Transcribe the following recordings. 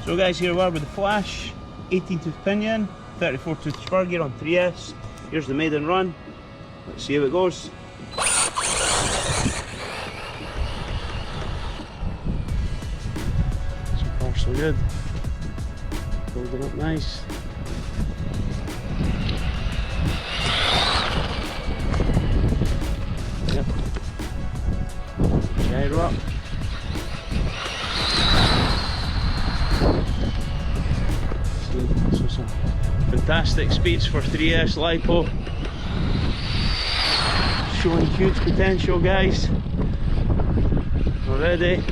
So guys, here we are with the Flash, 18 tooth pinion, 34 tooth spur gear on 3S. Here's the maiden run. Let's see how it goes. So far so good. Building up nice. Yep. Gyro up. So some fantastic speeds for 3S lipo. Showing huge potential, guys. Already.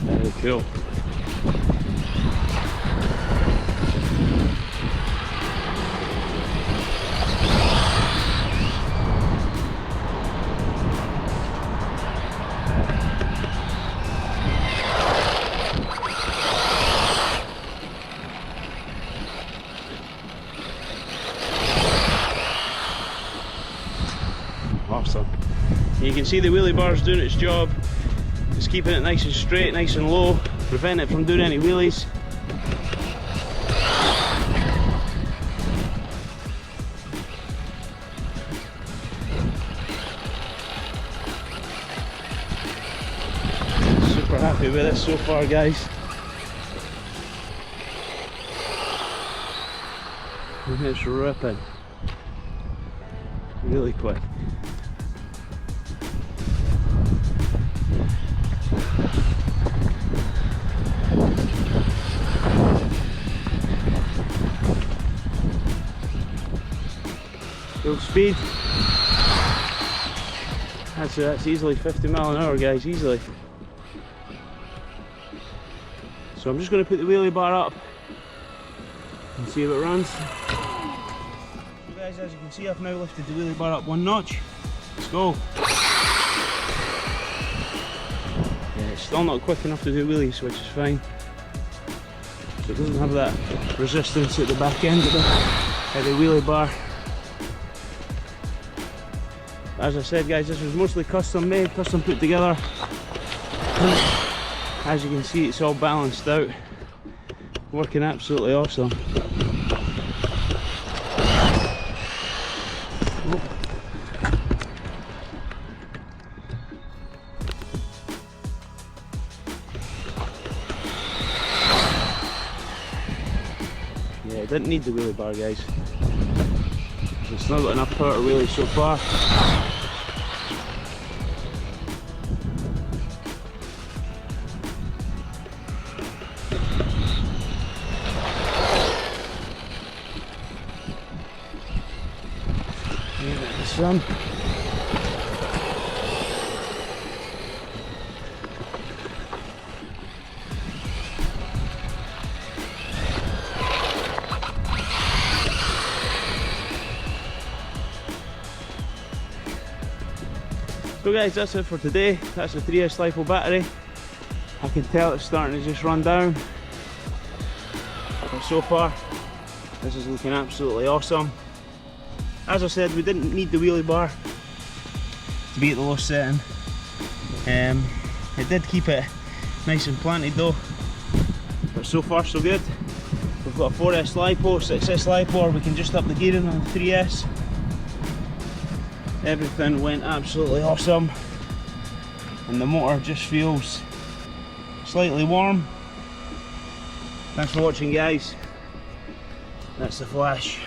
Very cool. Awesome. You can see the wheelie bar's doing its job. It's keeping it nice and straight, nice and low, prevent it from doing any wheelies. Super happy with it so far, guys. And it's ripping really quick. Full speed. That's easily 50 mile an hour, guys, easily. So I'm just going to put the wheelie bar up and see if it runs. So guys, as you can see, I've now lifted the wheelie bar up one notch. Let's go. Yeah, it's still not quick enough to do wheelies, which is fine. So it doesn't have that resistance at the back end of the wheelie bar. As I said, guys, this was mostly custom made, custom put together. As you can see, it's all balanced out, working absolutely awesome. Yeah, it didn't need the wheelie bar, guys. It's not got enough power to wheelie so far. Some. So guys, that's it for today. That's the 3S lipo battery. I can tell it's starting to just run down. But so far, this is looking absolutely awesome. As I said, we didn't need the wheelie bar to be at the low setting. It did keep it nice and planted though. But so far so good. We've got a 4S lipo, 6S lipo, or we can just up the gearing on the 3S. Everything went absolutely awesome. And the motor just feels slightly warm. Thanks for watching, guys. That's the Flash.